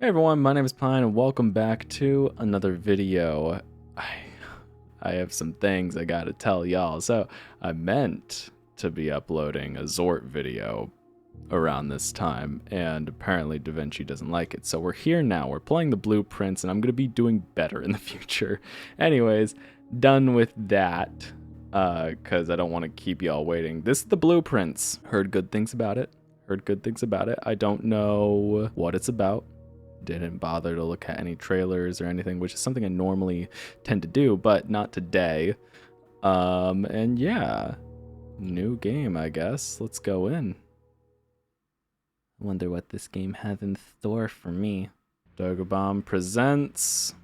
Hey everyone, my name is Pine and welcome back to another video. I have some things I gotta tell y'all. So I meant to be uploading a Zort video around this time, and apparently DaVinci doesn't like it. So we're here now, we're playing the blueprints, and I'm gonna be doing better in the future. Anyways, done with that, because I don't want to keep y'all waiting. This is the blueprints. Heard good things about it. I don't know what it's about. Didn't bother to look at any trailers or anything, which is something I normally tend to do, but not today. And yeah, new game, I guess. Let's go in. I wonder what this game has in store for me. Dogobomb presents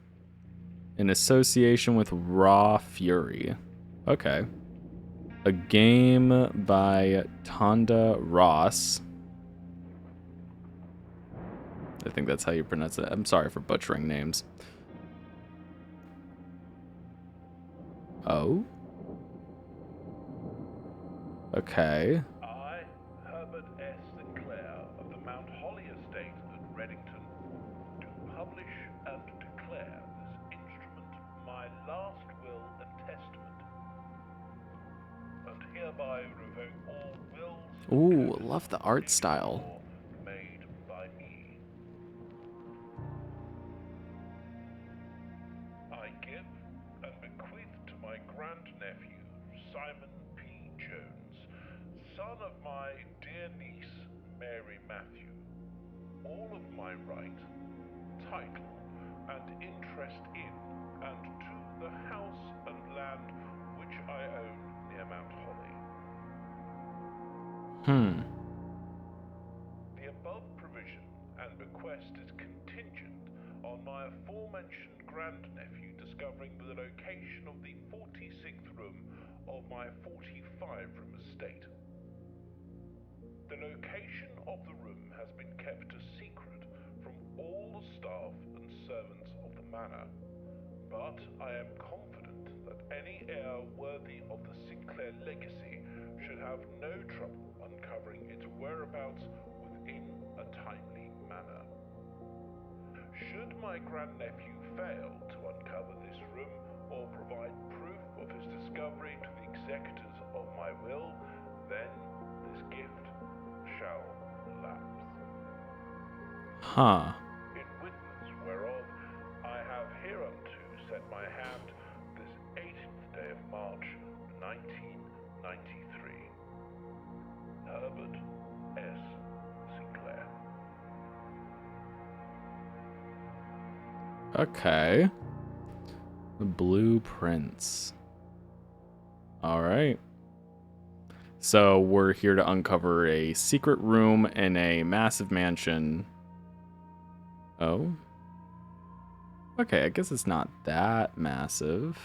in association with Raw Fury. Okay. A game by Tonda Ross. I think that's how you pronounce it. I'm sorry for butchering names. Oh? Okay. I, Herbert S. Sinclair of the Mount Holly Estate at Reddington, do publish and declare this instrument my last will and testament, and hereby revoke all wills Ooh, love the art style. made by me. I give and bequeath to my grandnephew, Simon P. Jones, son of my dear niece, Mary Matthew, all of my right, title, and interest in, and to the house and land which I own near Mount Holly. The above provision and bequest is contingent on my aforementioned grandnephew discovering the location of the 46th room of my 45-room estate. The location of the room has been kept a secret from all the staff and servants of the manor, but I am confident that any heir worthy of the Sinclair legacy should have no trouble uncovering its whereabouts within a timely manner. Should my grandnephew fail to uncover this room or provide proof of his discovery to the executors of my will, then this gift shall lapse. Huh. In witness whereof I have hereunto set my hand this 18th day of March, 1993. Herbert S. Sinclair. Okay. The blueprints. Alright. So we're here to uncover a secret room in a massive mansion. Oh? Okay, I guess it's not that massive.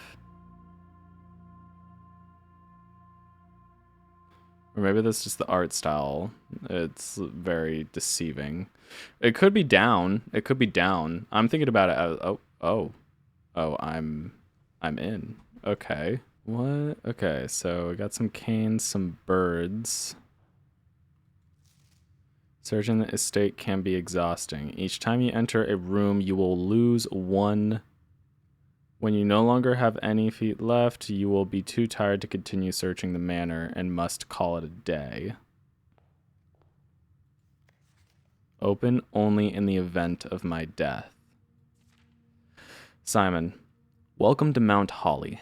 Or maybe that's just the art style. It's very deceiving. It could be down. It could be down. I'm thinking about it as, oh, I'm in. Okay. What? Okay, so we got some canes, some birds. Searching the estate can be exhausting. Each time you enter a room, you will lose one. When you no longer have any feet left, you will be too tired to continue searching the manor and must call it a day. Open only in the event of my death. Simon, welcome to Mount Holly.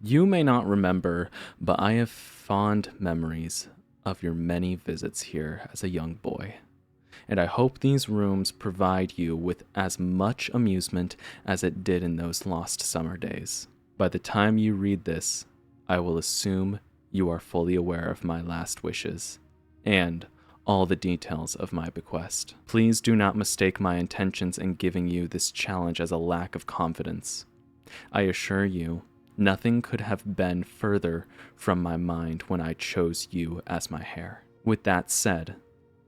You may not remember, but I have fond memories of your many visits here as a young boy. And I hope these rooms provide you with as much amusement as it did in those lost summer days. By the time you read this, I will assume you are fully aware of my last wishes and all the details of my bequest. Please do not mistake my intentions in giving you this challenge as a lack of confidence. I assure you, nothing could have been further from my mind when I chose you as my heir. With that said,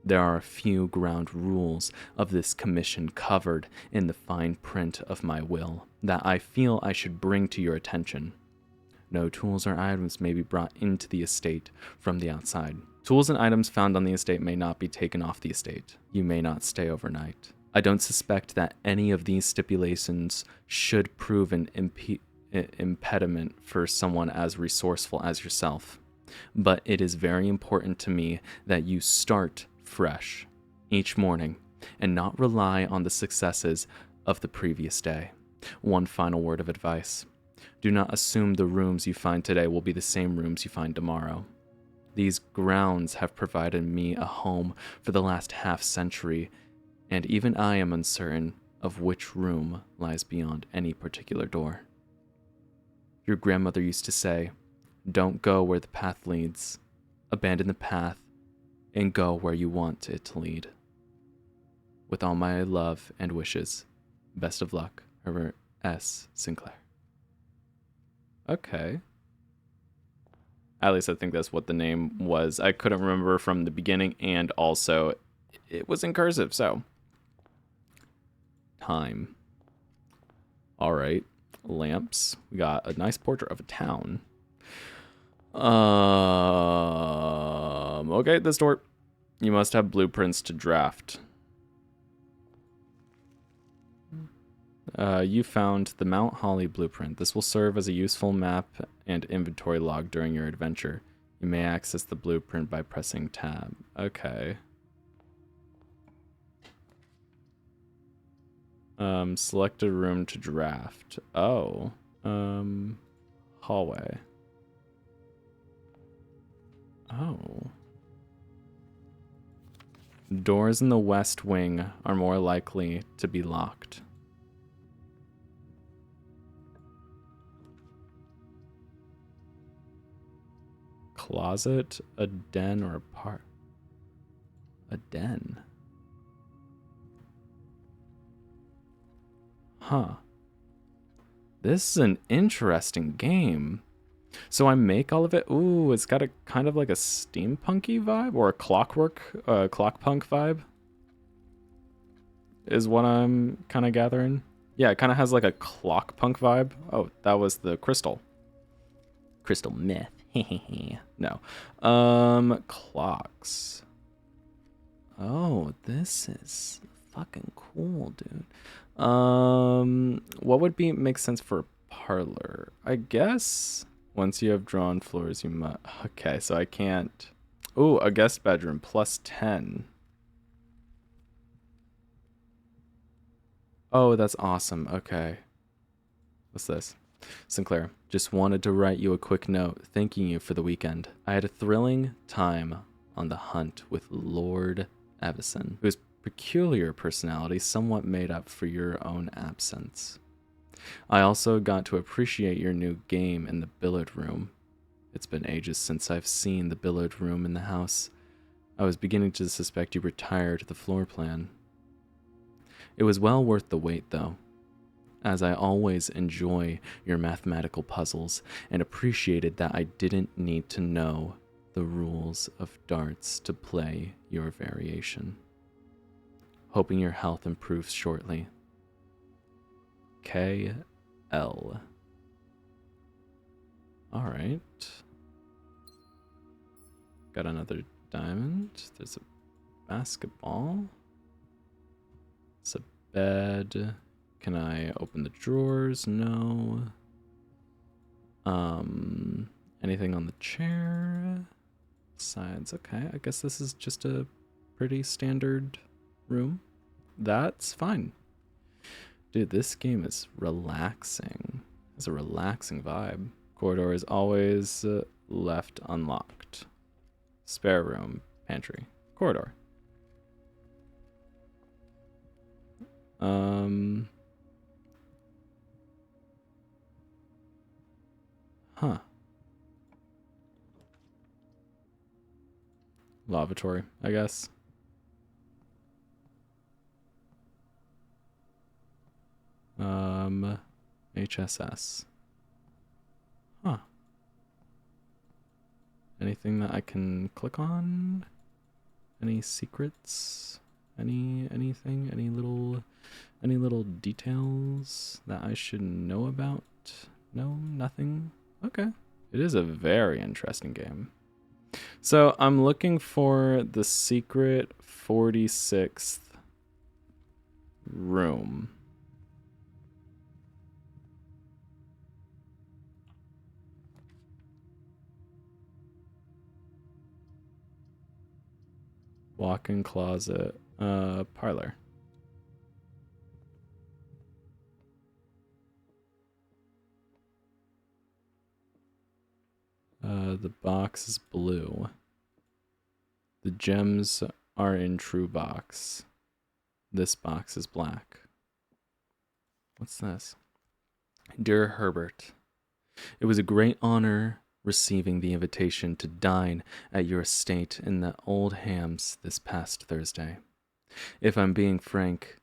there are a few ground rules of this commission covered in the fine print of my will that I feel I should bring to your attention. No tools or items may be brought into the estate from the outside. Tools and items found on the estate may not be taken off the estate. You may not stay overnight. I don't suspect that any of these stipulations should prove an impediment for someone as resourceful as yourself. But it is very important to me that you start fresh each morning and not rely on the successes of the previous day. One final word of advice. Do not assume the rooms you find today will be the same rooms you find tomorrow. These grounds have provided me a home for the last half century, and even I am uncertain of which room lies beyond any particular door. Your grandmother used to say, "Don't go where the path leads. Abandon the path and go where you want it to lead." With all my love and wishes, best of luck, Herbert S. Sinclair. Okay. At least I think that's what the name was. I couldn't remember from the beginning, and also it was in cursive, so. Time. All right. Lamps. We got a nice portrait of a town. Okay, this door. You must have blueprints to draft. You found the Mount Holly blueprint. This will serve as a useful map and inventory log during your adventure. You may access the blueprint by pressing tab. Okay. Select a room to draft. Oh. Hallway. Oh. Doors in the west wing are more likely to be locked. Closet, a den, or a part? A den. Huh. This is an interesting game. So I make all of it. Ooh, it's got a kind of like a steampunky vibe, or a clockpunk vibe, is what I'm kind of gathering. Yeah, it kind of has like a clockpunk vibe. Oh, that was the crystal. Crystal meth. No. Clocks. Oh, this is fucking cool, dude. What would make sense for a parlor? I guess once you have drawn floors, you must. Okay, so I can't. Ooh, a guest bedroom plus 10. Oh, that's awesome. Okay. What's this? Sinclair, just wanted to write you a quick note thanking you for the weekend. I had a thrilling time on the hunt with Lord Avison, whose peculiar personality somewhat made up for your own absence. I also got to appreciate your new game in the billiard room. It's been ages since I've seen the billiard room in the house. I was beginning to suspect you retired the floor plan. It was well worth the wait, though, as I always enjoy your mathematical puzzles and appreciated that I didn't need to know the rules of darts to play your variation. Hoping your health improves shortly. KL. Alright. Got another diamond. There's a basketball. It's a bed. Can I open the drawers? No. Anything on the chair? Sides. Okay, I guess this is just a pretty standard room. That's fine. Dude, this game is relaxing. It's a relaxing vibe. Corridor is always left unlocked. Spare room, pantry, corridor. Huh. Lavatory, I guess. HSS. Huh. Anything that I can click on? Any secrets? Anything? Any little details that I should know about? No, nothing. Okay. It is a very interesting game. So I'm looking for the secret 46th room. Walk-in closet, parlor. The box is blue. The gems are in true box. This box is black. What's this? Dear Herbert, it was a great honor receiving the invitation to dine at your estate in the Old Hams this past Thursday. If I'm being frank,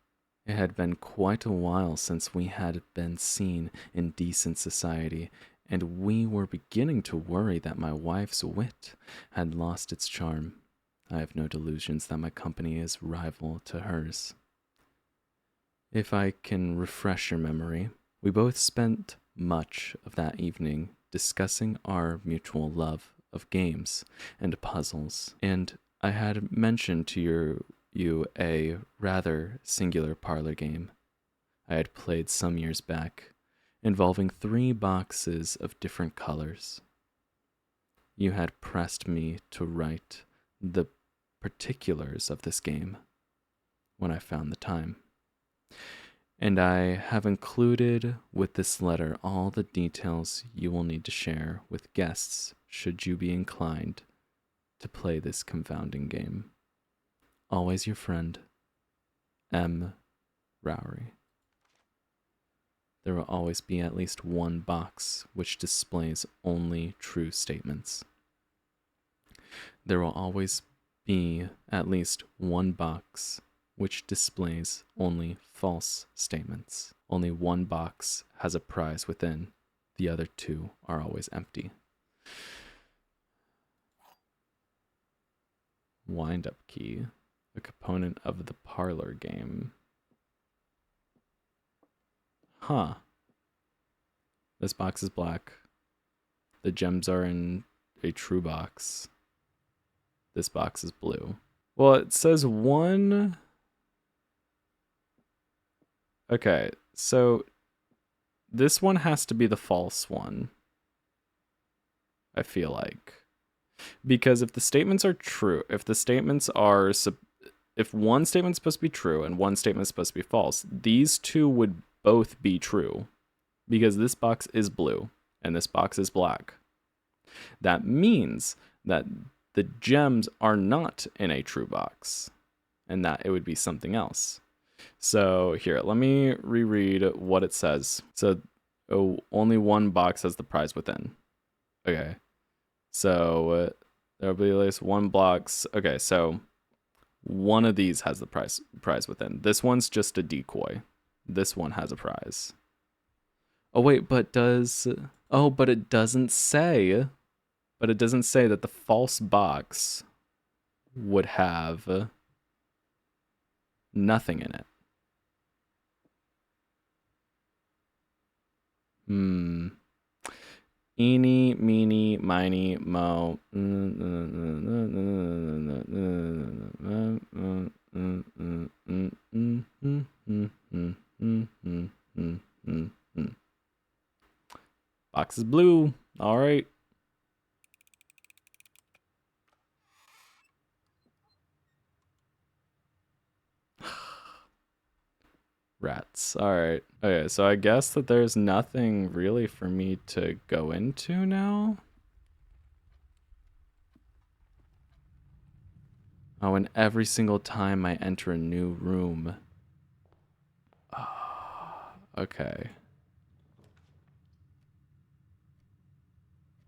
it had been quite a while since we had been seen in decent society, and we were beginning to worry that my wife's wit had lost its charm. I have no delusions that my company is rival to hers. If I can refresh your memory, we both spent much of that evening discussing our mutual love of games and puzzles, and I had mentioned to you a rather singular parlor game I had played some years back, involving 3 boxes of different colors. You had pressed me to write the particulars of this game when I found the time. And I have included with this letter all the details you will need to share with guests should you be inclined to play this confounding game. Always your friend, M. Rowery. There will always be at least one box which displays only true statements. There will always be at least one box which displays only false statements. Only one box has a prize within. The other 2 are always empty. Wind-up key, a component of the parlor game. Huh. This box is black. The gems are in a true box. This box is blue. Well, it says 1... Okay, so this one has to be the false one, I feel like. Because if the statements are true, if one statement's supposed to be true and one statement's supposed to be false, these 2 would both be true. Because this box is blue and this box is black. That means that the gems are not in a true box and that it would be something else. So here, let me reread what it says. So only one box has the prize within. Okay. So there'll be at least one box. Okay, so one of these has the prize within. This one's just a decoy. This one has a prize. Oh wait, but but it doesn't say. But it doesn't say that the false box would have nothing in it. Eeny, meeny, miny, mo. Box is blue. All right. Rats. All right. Okay, so I guess that there's nothing really for me to go into now. Oh, and every single time I enter a new room. Okay.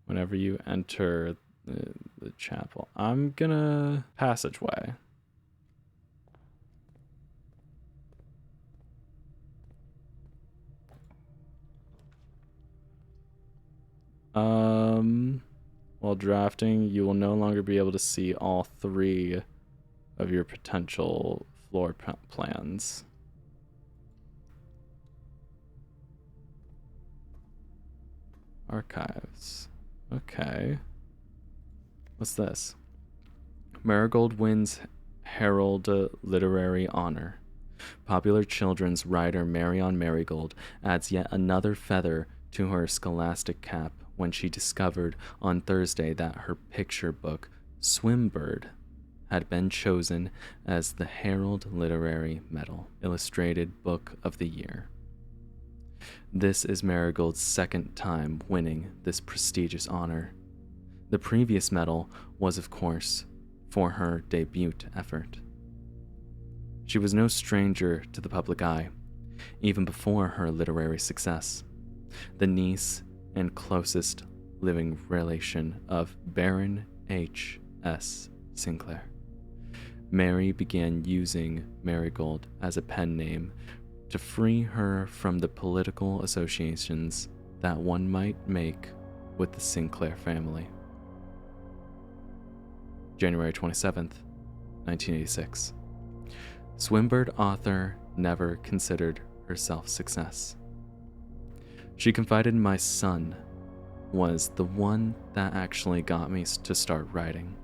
Whenever you enter the chapel. I'm gonna passageway. While drafting, you will no longer be able to see all 3 of your potential floor plans. Archives. Okay. What's this? Marigold wins Herald Literary Honor. Popular children's writer Marion Marigold adds yet another feather to her scholastic cap when she discovered on Thursday that her picture book, Swimbird, had been chosen as the Herald Literary Medal Illustrated Book of the Year. This is Marigold's second time winning this prestigious honor. The previous medal was, of course, for her debut effort. She was no stranger to the public eye, even before her literary success. The niece and closest living relation of Baron H.S. Sinclair, Mary began using Marigold as a pen name to free her from the political associations that one might make with the Sinclair family. January 27th, 1986. Swimbird author never considered herself success. She confided my son was the one that actually got me to start writing.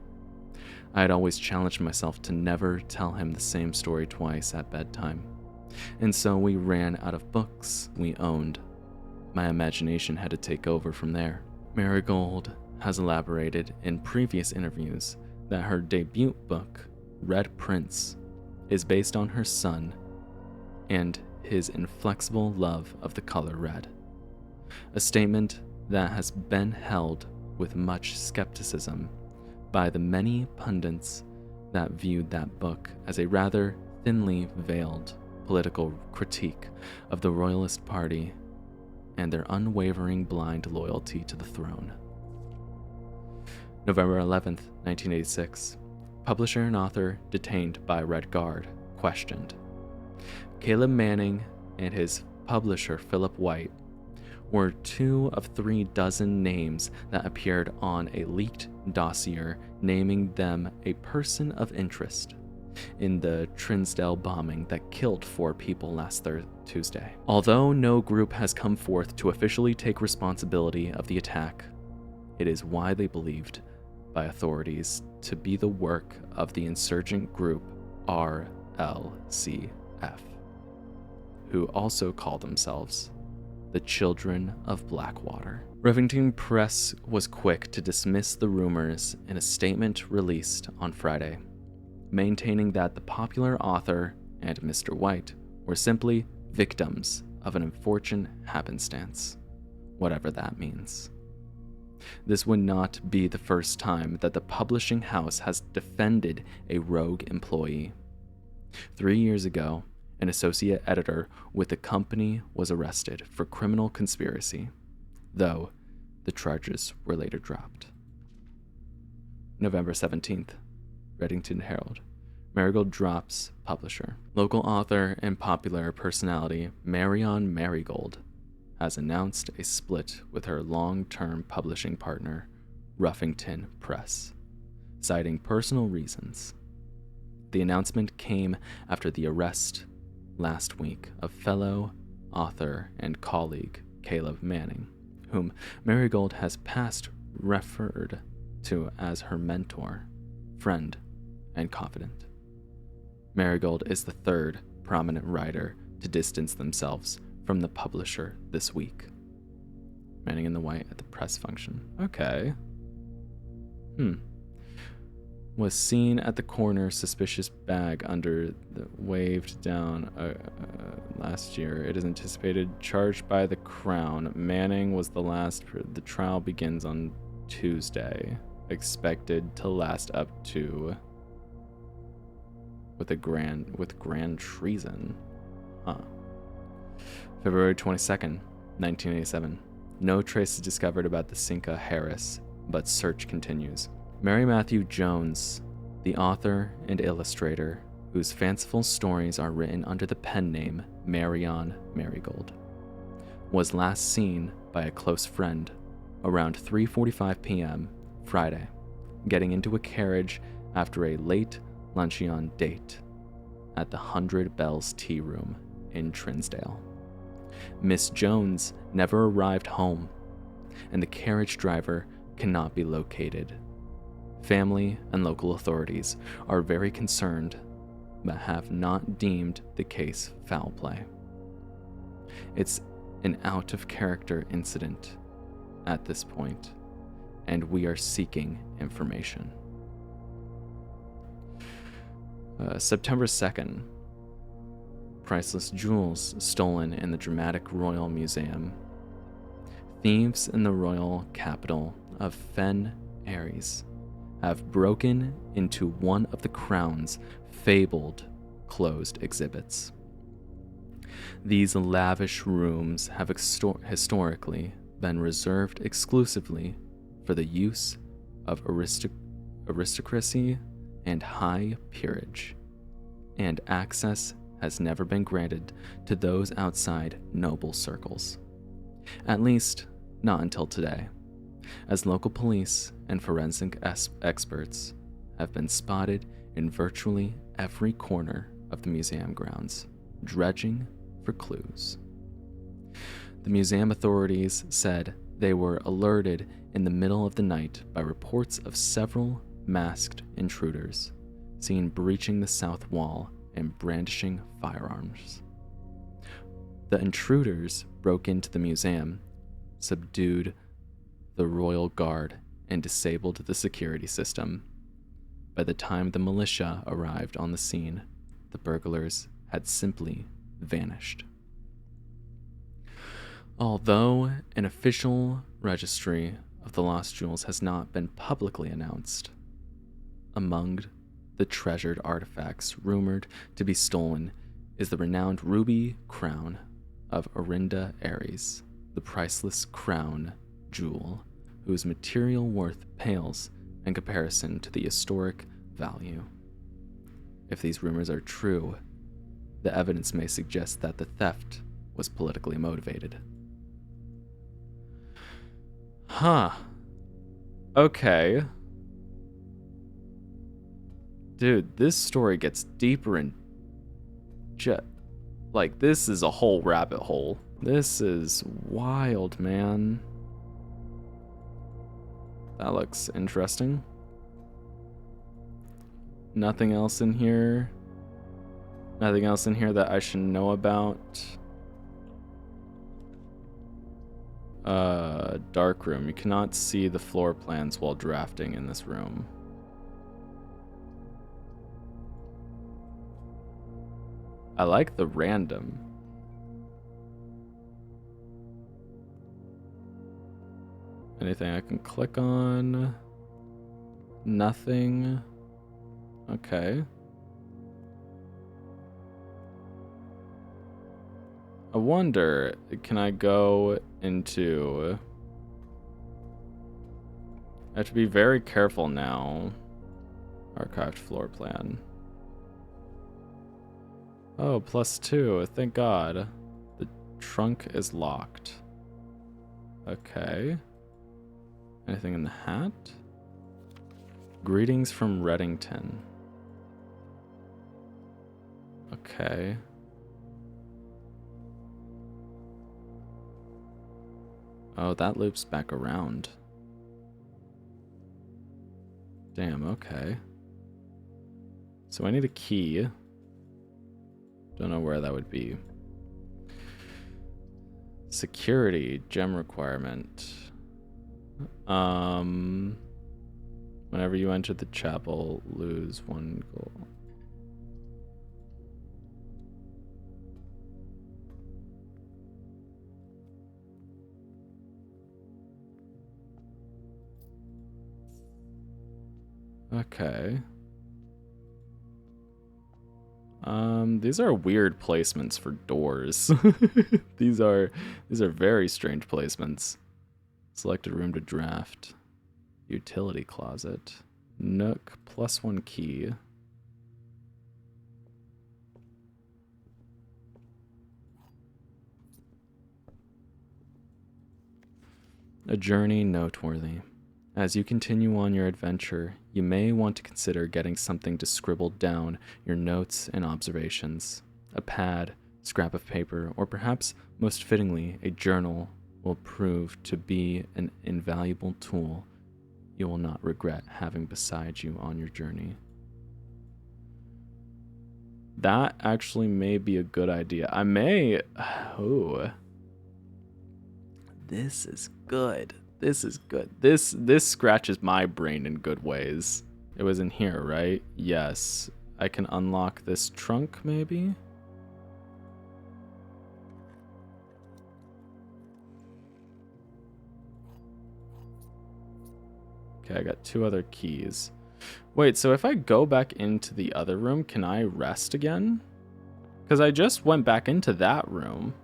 I had always challenged myself to never tell him the same story twice at bedtime, and so we ran out of books we owned. My imagination had to take over from there. Marigold has elaborated in previous interviews that her debut book, Red Prince, is based on her son and his inflexible love of the color red, a statement that has been held with much skepticism by the many pundits that viewed that book as a rather thinly veiled political critique of the Royalist Party and their unwavering blind loyalty to the throne. November 11th, 1986. Publisher and author detained by Red Guard, questioned. Caleb Manning and his publisher Philip White were 2 of 3 dozen names that appeared on a leaked dossier naming them a person of interest in the Trinsdale bombing that killed 4 people last Tuesday. Although no group has come forth to officially take responsibility of the attack, it is widely believed by authorities to be the work of the insurgent group RLCF, who also call themselves the Children of Blackwater. Rivington Press was quick to dismiss the rumors in a statement released on Friday, maintaining that the popular author and Mr. White were simply victims of an unfortunate happenstance, whatever that means. This would not be the first time that the publishing house has defended a rogue employee. 3 years ago, an associate editor with the company was arrested for criminal conspiracy, though the charges were later dropped. November 17th, Reddington Herald. Marigold drops publisher. Local author and popular personality Marion Marigold has announced a split with her long-term publishing partner, Ruffington Press, citing personal reasons. The announcement came after the arrest last week of fellow author and colleague Caleb Manning, whom Marigold has past referred to as her mentor, friend, and confidant. Marigold is the 3rd prominent writer to distance themselves from the publisher this week. Manning in the white at the press function. Okay. Was seen at the corner, suspicious bag under the waved down last year. It is anticipated charged by the Crown. Manning was the last. The trial begins on Tuesday, expected to last up to with grand treason. February 22nd, 1987. No traces discovered about the Cinca Harris, but search continues. Mary Matthew Jones, the author and illustrator, whose fanciful stories are written under the pen name Marion Marigold, was last seen by a close friend around 3:45 p.m. Friday, getting into a carriage after a late luncheon date at the 100 Bells Tea Room in Trinsdale. Miss Jones never arrived home, and the carriage driver cannot be located. Family and local authorities are very concerned but have not deemed the case foul play. It's an out-of-character incident at this point, and we are seeking information. September 2nd, priceless jewels stolen in the Dramatic Royal Museum. Thieves in the royal capital of Fen Ares have broken into one of the crown's fabled closed exhibits. These lavish rooms have historically been reserved exclusively for the use of aristocracy and high peerage, and access has never been granted to those outside noble circles. At least, not until today, as local police and forensic experts have been spotted in virtually every corner of the museum grounds, dredging for clues. The museum authorities said they were alerted in the middle of the night by reports of several masked intruders seen breaching the south wall and brandishing firearms. The intruders broke into the museum, subdued the royal guard, and disabled the security system. By the time the militia arrived on the scene, the burglars had simply vanished. Although an official registry of the lost jewels has not been publicly announced, among the treasured artifacts rumored to be stolen is the renowned ruby crown of Orinda Ares, the priceless crown jewel whose material worth pales in comparison to the historic value. If these rumors are true, the evidence may suggest that the theft was politically motivated. Huh. Okay. Dude, this story gets deeper and this is a whole rabbit hole. This is wild, man. That looks interesting. Nothing else in here. Nothing else in here that I should know about. Dark room. You cannot see the floor plans while drafting in this room. I like the random. Anything I can click on? Nothing. Okay. I wonder, can I go into... I have to be very careful now. Archived floor plan. Oh, +2, thank God. The trunk is locked. Okay. Anything in the hat? Greetings from Reddington. Okay. Oh, that loops back around. Damn, okay. So I need a key. Don't know where that would be. Security, gem requirement. Whenever you enter the chapel, lose 1 gold. Okay. These are weird placements for doors. These are very strange placements. Select a room to draft. Utility closet. Nook, +1 key. A journey noteworthy. As you continue on your adventure, you may want to consider getting something to scribble down your notes and observations. A pad, scrap of paper, or perhaps, most fittingly, a journal will prove to be an invaluable tool you will not regret having beside you on your journey. That actually may be a good idea. I may... Oh. This is good. This is good. This scratches my brain in good ways. It was in here, right? Yes. I can unlock this trunk, maybe? Okay, I got 2 other keys. Wait, so if I go back into the other room, can I rest again? Because I just went back into that room.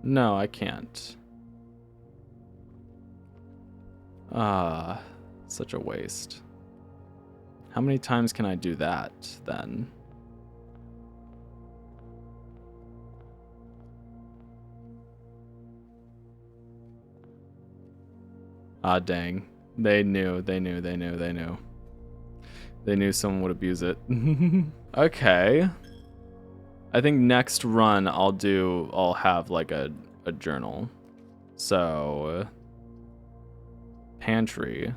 No, I can't. Ah, such a waste. How many times can I do that, then? Ah, dang. They knew. They knew someone would abuse it. Okay. I think next run I'll have like a journal. So pantry.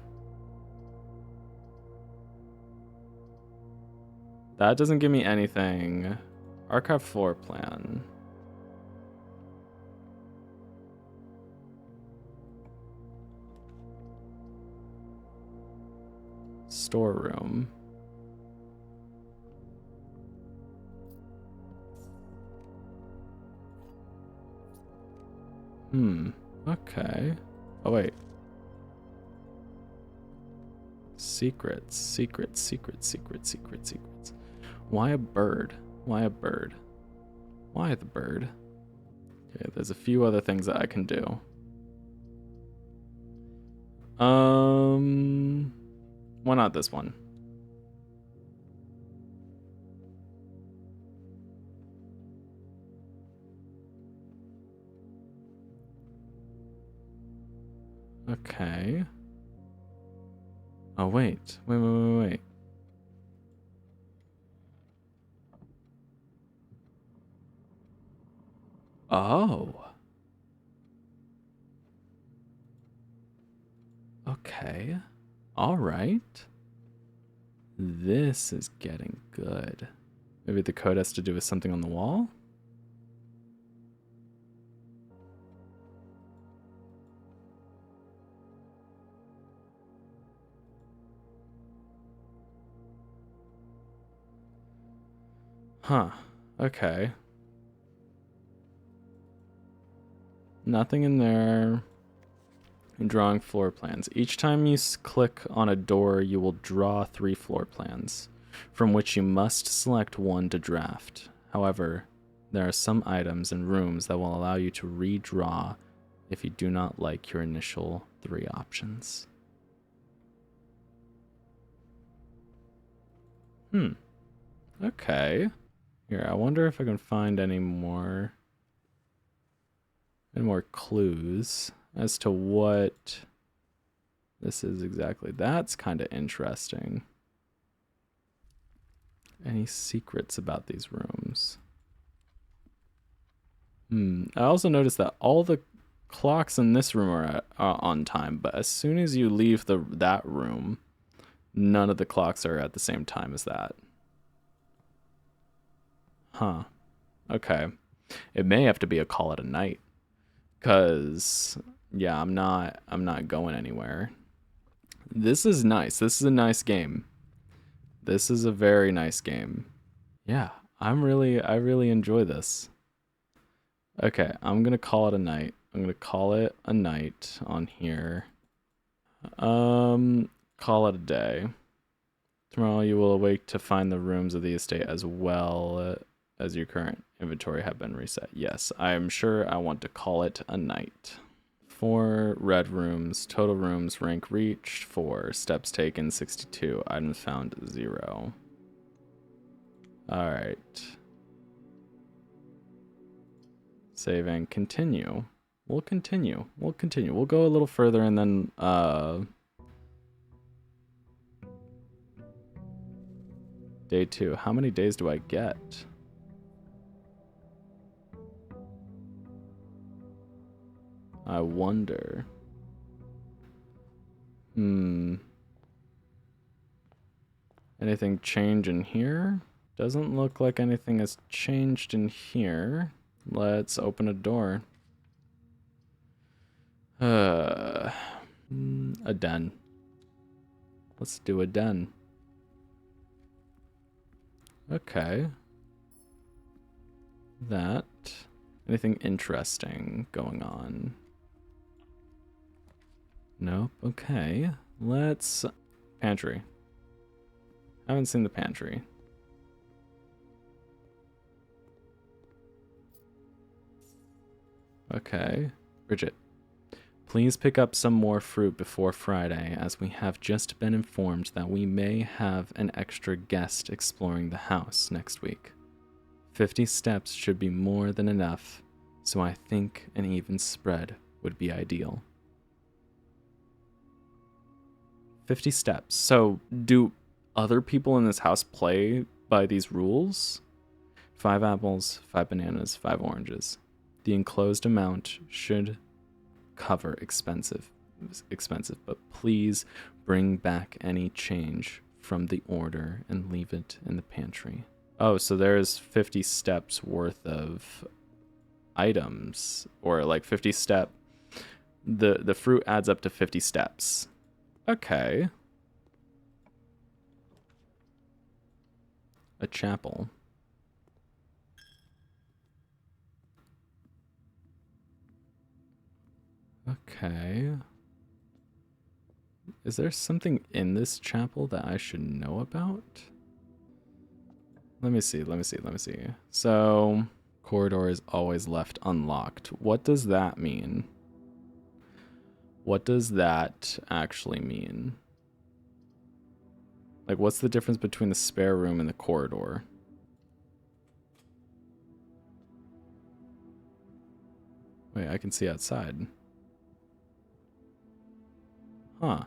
That doesn't give me anything. Archive floor plan. Storeroom. Okay. Oh, wait. Secrets. Why a bird? Why the bird? Okay, there's a few other things that I can do. Why not this one? Okay. Oh, wait. Wait. Oh. Okay. All right. This is getting good. Maybe the code has to do with something on the wall? Huh. Okay. Nothing in there. Drawing floor plans. Each time you click on a door, you will draw 3 floor plans, from which you must select one to draft. However, there are some items and rooms that will allow you to redraw if you do not like your initial 3 options. Okay. Here, I wonder if I can find any more clues as to what this is exactly. That's kind of interesting. Any secrets about these rooms? I also noticed that all the clocks in this room are on time, but as soon as you leave that room, none of the clocks are at the same time as that. Huh. Okay. It may have to be a call it a night. Cause yeah, I'm not going anywhere. This is nice. This is a nice game. This is a very nice game. Yeah, I really enjoy this. Okay, I'm gonna call it a night. I'm gonna call it a night on here. Call it a day. Tomorrow you will awake to find the rooms of the estate as well as your current inventory have been reset. Yes, I am sure I want to call it a night. 4 red rooms, total rooms, rank reached, 4, steps taken, 62, items found, 0. Alright. Save and continue. We'll continue. We'll go a little further and then, day 2. How many days do I get? I wonder. Anything change in here? Doesn't look like anything has changed in here. Let's open a door. A den. Let's do a den. Okay. That. Anything interesting going on? Nope. Okay. Let's... Pantry. Haven't seen the pantry. Okay. Bridget. Please pick up some more fruit before Friday, as we have just been informed that we may have an extra guest exploring the house next week. 50 steps should be more than enough, so I think an even spread would be ideal. 50 steps. So, do other people in this house play by these rules? 5 apples, 5 bananas, 5 oranges. The enclosed amount should cover expensive, but please bring back any change from the order and leave it in the pantry. Oh, so there's 50 steps worth of items, or like 50 step. The fruit adds up to 50 steps. Okay. A chapel. Okay. Is there something in this chapel that I should know about? Let me see. So, corridor is always left unlocked. What does that mean? What does that actually mean? Like, what's the difference between the spare room and the corridor? Wait, I can see outside. Huh.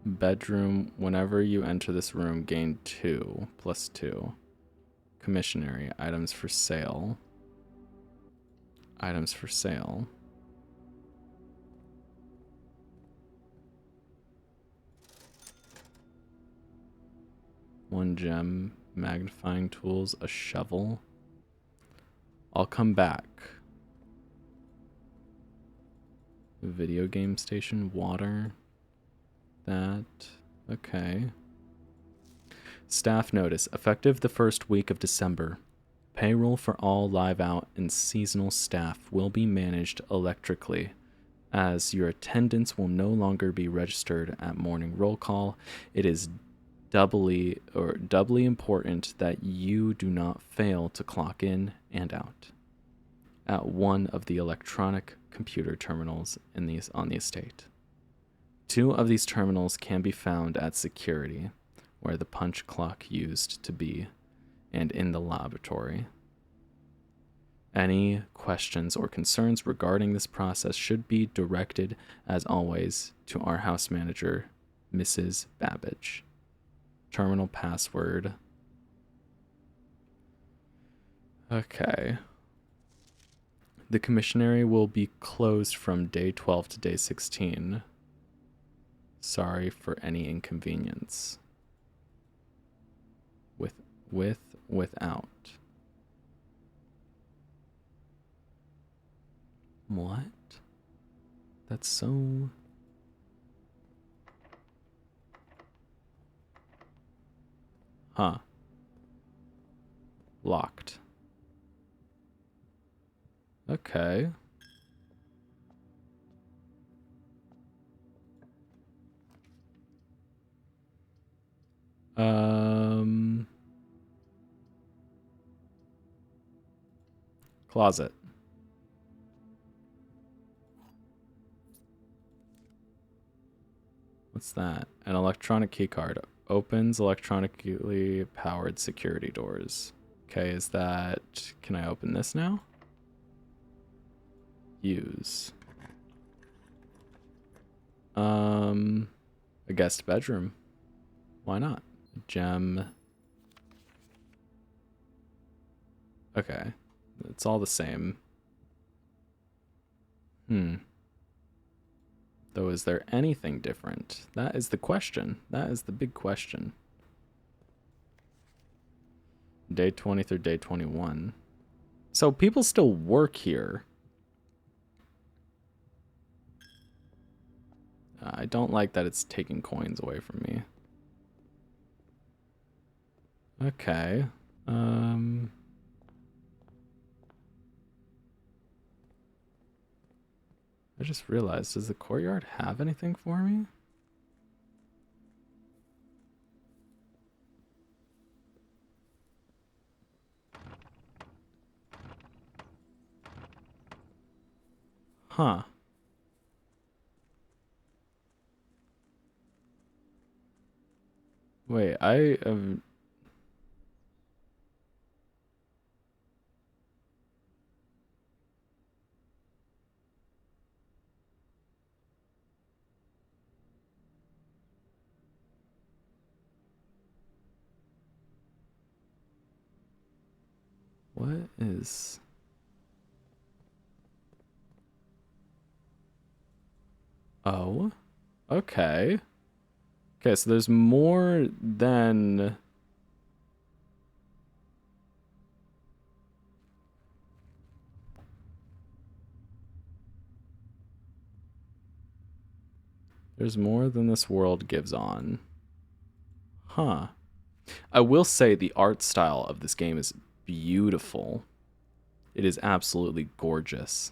Bedroom. Whenever you enter this room, gain 2 + 2. Commissionary. Items for sale. Items for sale. One gem. Magnifying tools. A shovel. I'll come back. Video game station. Water. That. Okay. Staff notice. Effective the first week of December. Payroll for all live out and seasonal staff will be managed electrically, as your attendance will no longer be registered at morning roll call. It is doubly important that you do not fail to clock in and out at one of the electronic computer terminals on the estate. 2 of these terminals can be found at security, where the punch clock used to be, and in the laboratory. Any questions or concerns regarding this process should be directed, as always, to our house manager, Mrs. Babbage. Terminal password. Okay. The commissionary will be closed from day 12 to day 16. Sorry for any inconvenience. Without. What? That's so... Huh. Locked. Okay. Closet. What's that? An electronic keycard. Opens electronically powered security doors. Okay, is that... Can I open this now? Use. A guest bedroom. Why not? Gem. Okay. It's all the same. Though, is there anything different? That is the question. That is the big question. Day 20 through day 21. So people still work here. I don't like that it's taking coins away from me. Okay. I just realized, does the courtyard have anything for me? Huh. Wait, I have... What is... Oh, okay. Okay, so there's more than... There's more than this world gives on. Huh. I will say the art style of this game is beautiful. It is absolutely gorgeous.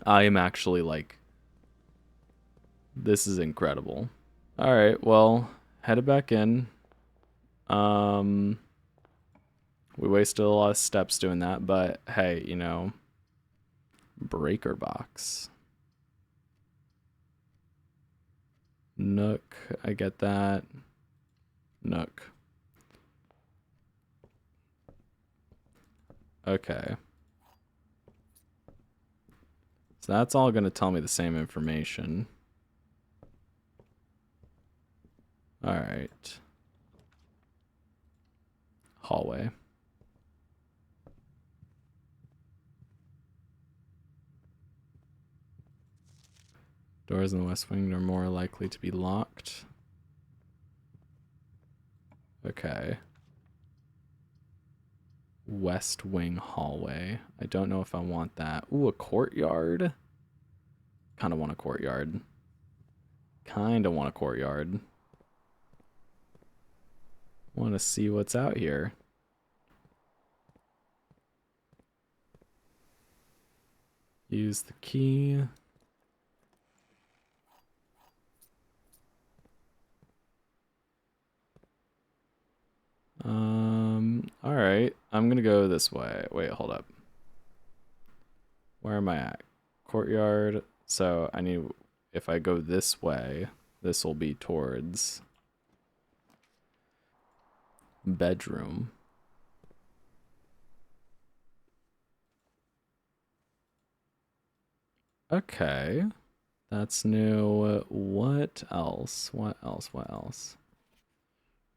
I am actually like... This is incredible. Alright, well, headed back in. We wasted a lot of steps doing that, but hey, you know, breaker box. Nook, I get that. Nook. Okay. So that's all going to tell me the same information. Alright. Hallway. Doors in the west wing are more likely to be locked. Okay. West wing hallway. I don't know if I want that. Ooh, a courtyard? Kind of want a courtyard. Kind of want a courtyard. Want to see what's out here. Use the key. Alright. I'm gonna go this way. Wait, hold up. Where am I at? Courtyard. So I need, if I go this way, this will be towards bedroom. Okay. That's new. What else? What else? What else?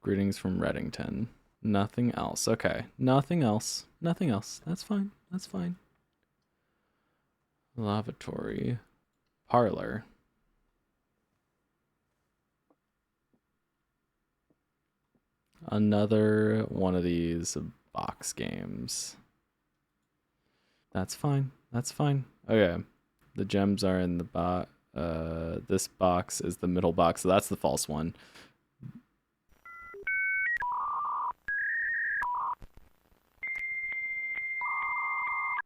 Greetings from Reddington. Nothing else. Okay. Nothing else. Nothing else. That's fine. That's fine. Lavatory. Parlor. Another one of these box games. That's fine. That's fine. Okay. The gems are in the box. This box is the middle box, so that's the false one.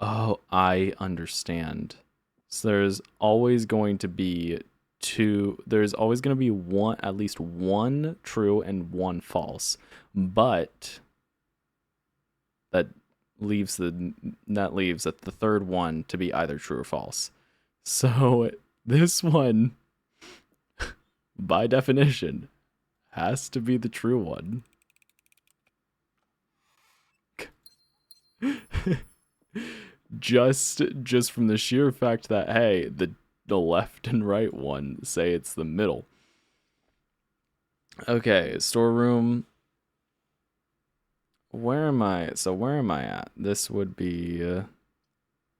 Oh, I understand. So there's always going to be there's always going to be one, at least one true and one false. But that leaves the third one to be either true or false. So this one, by definition, has to be the true one. just from the sheer fact that, hey, the left and right one say it's the middle. Okay, storeroom. Where am I? So where am I at? This would be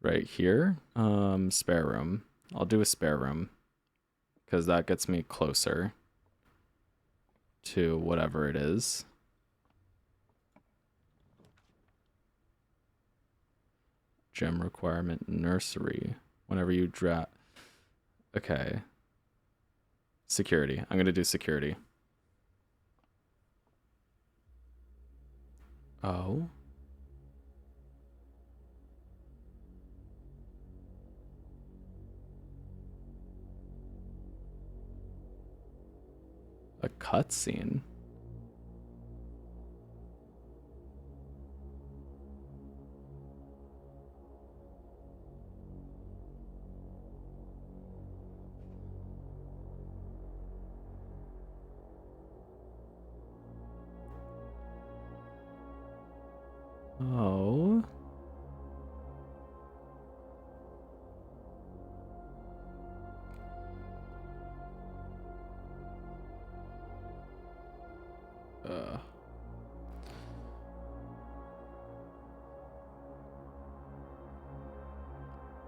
right here. Spare room. I'll do a spare room. because that gets me closer to whatever it is. Gem requirement nursery. Whenever you drop. Okay. Security. I'm going to do security. Oh. A cutscene. Oh.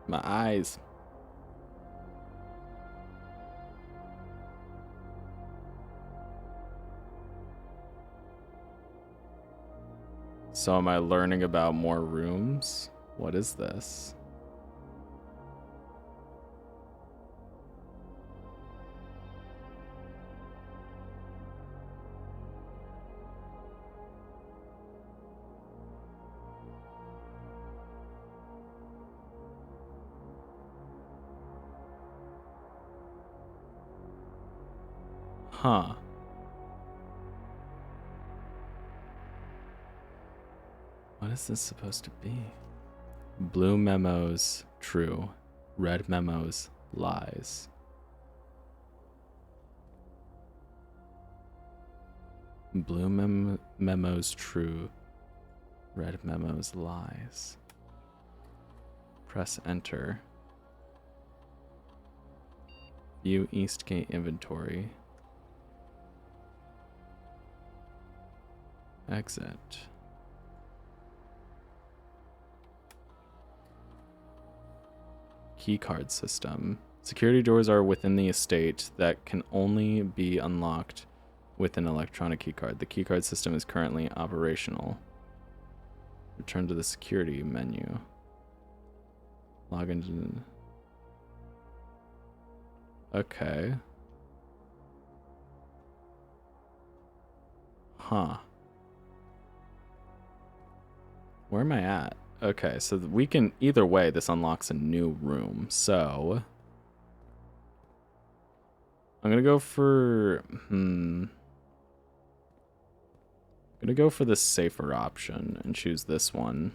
My eyes. So am I learning about more rooms? What is this? Huh. What is this supposed to be? Blue memos, true. Red memos, lies. Blue memos, true. Red memos, lies. Press enter. View Eastgate inventory. Exit. Keycard system. Security doors are within the estate that can only be unlocked with an electronic keycard. The keycard system is currently operational. Return to the security menu. Log into... Okay. Huh. Where am I at? Okay, so we can... Either way, this unlocks a new room. So... I'm gonna go for... I'm gonna go for the safer option and choose this one.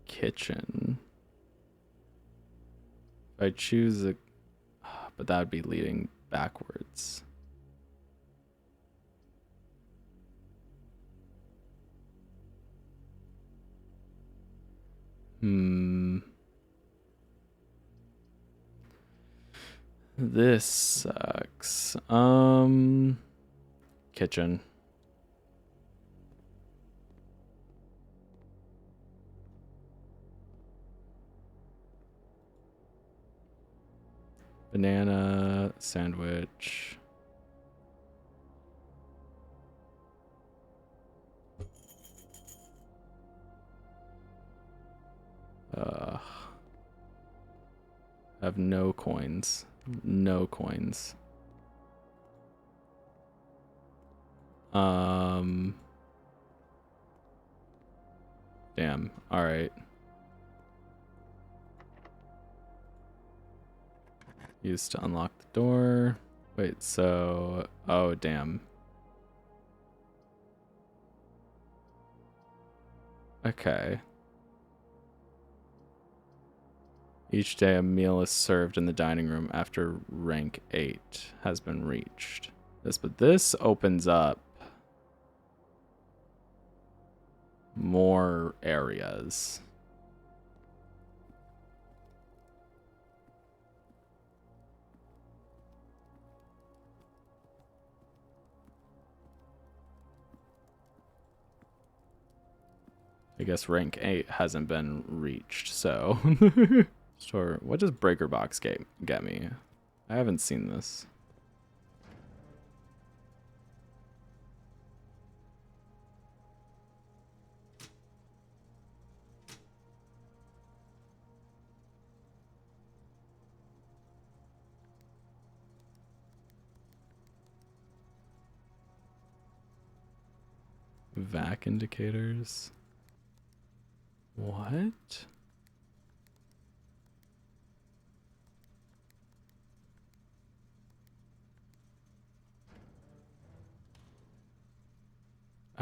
Kitchen. If I choose a... But that would be leading backwards. This sucks. Kitchen. Banana sandwich. I have no coins. No coins. Damn. All right. Used to unlock the door. Wait, so... Oh, damn. Okay. Each day a meal is served in the dining room after rank 8 has been reached. But this opens up more areas. I guess rank 8 hasn't been reached, so... Store. What does breaker box get me? I haven't seen this. Vac indicators. What?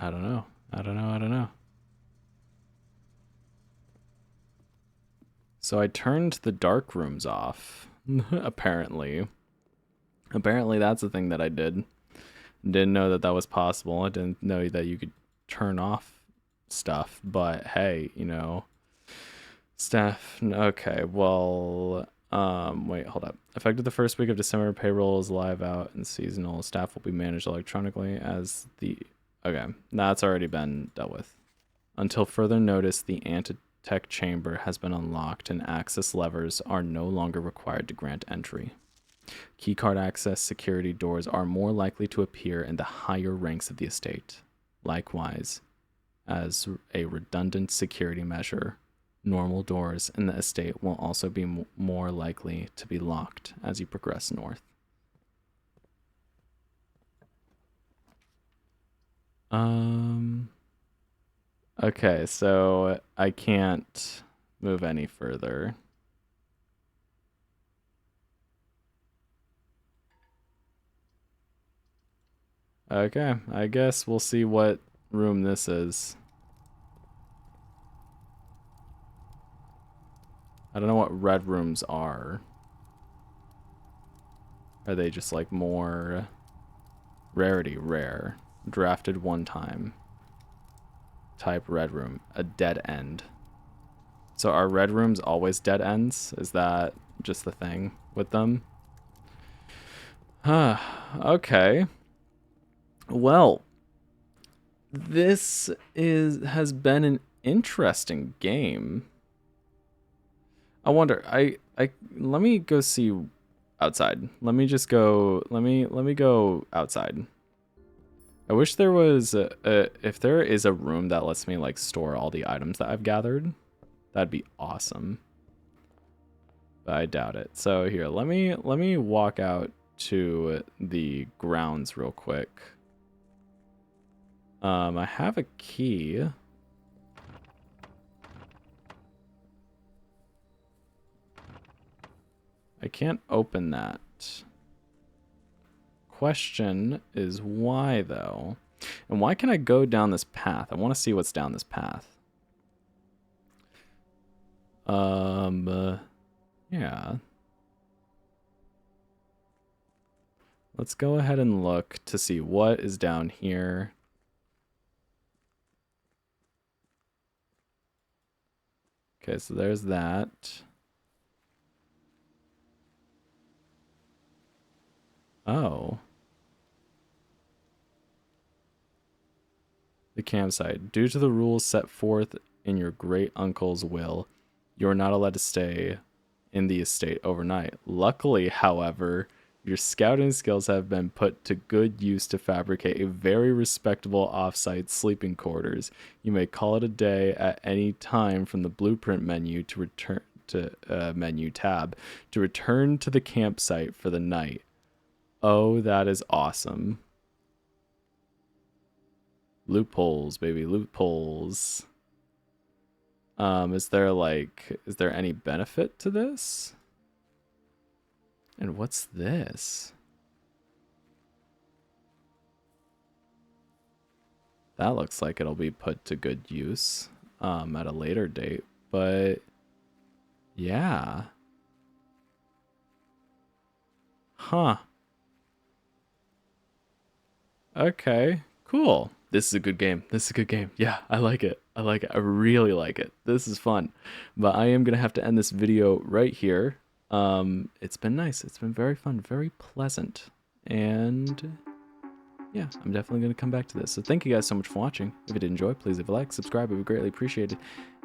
I don't know. I don't know. I don't know. So I turned the dark rooms off. Apparently. Apparently that's the thing that I did. Didn't know that that was possible. I didn't know that you could turn off stuff. But hey, you know, staff. Okay, well, wait, hold up. Effective the first week of December, payroll is live out and seasonal. Staff will be managed electronically as the. Okay, that's already been dealt with. Until further notice, the anti-tech chamber has been unlocked and access levers are no longer required to grant entry. Keycard access security doors are more likely to appear in the higher ranks of the estate. Likewise, as a redundant security measure, normal doors in the estate will also be more likely to be locked as you progress north. Okay, so I can't move any further. Okay, I guess we'll see what room this is. I don't know what red rooms are. Are they just like more rarity, rare, drafted one time? Type red room, a dead end. So are red rooms always dead ends? Is that just the thing with them? Okay. Well, this has been an interesting game. I wonder, let me go see outside. Let me go outside. I wish there was if there is a room that lets me like store all the items that I've gathered, that'd be awesome. But I doubt it. So here, let me walk out to the grounds real quick. I have a key. I can't open that. Question is why though? And why can I go down this path? I want to see what's down this path. Yeah. Let's go ahead and look to see what is down here. Okay, so there's that. Oh. The campsite. Due to the rules set forth in your great uncle's will, you are not allowed to stay in the estate overnight. Luckily, however, your scouting skills have been put to good use to fabricate a very respectable off-site sleeping quarters. You may call it a day at any time from the blueprint menu to return to menu tab to return to the campsite for the night. Oh, that is awesome. Loopholes, baby, loopholes. Is there any benefit to this? And what's this? That looks like it'll be put to good use at a later date, but yeah. Huh. Okay, cool. This is a good game. This is a good game. Yeah, I like it. I like it. I really like it. This is fun. But I am going to have to end this video right here. It's been nice. It's been very fun, very pleasant. And yeah, I'm definitely going to come back to this. So thank you guys so much for watching. If you did enjoy, please leave a like, subscribe. It would be greatly appreciated.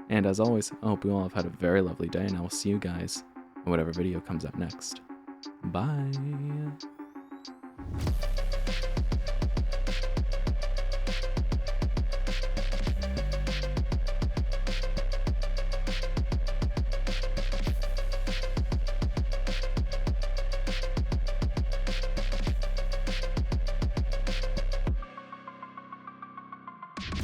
And as always, I hope you all have had a very lovely day, and I will see you guys in whatever video comes up next. Bye.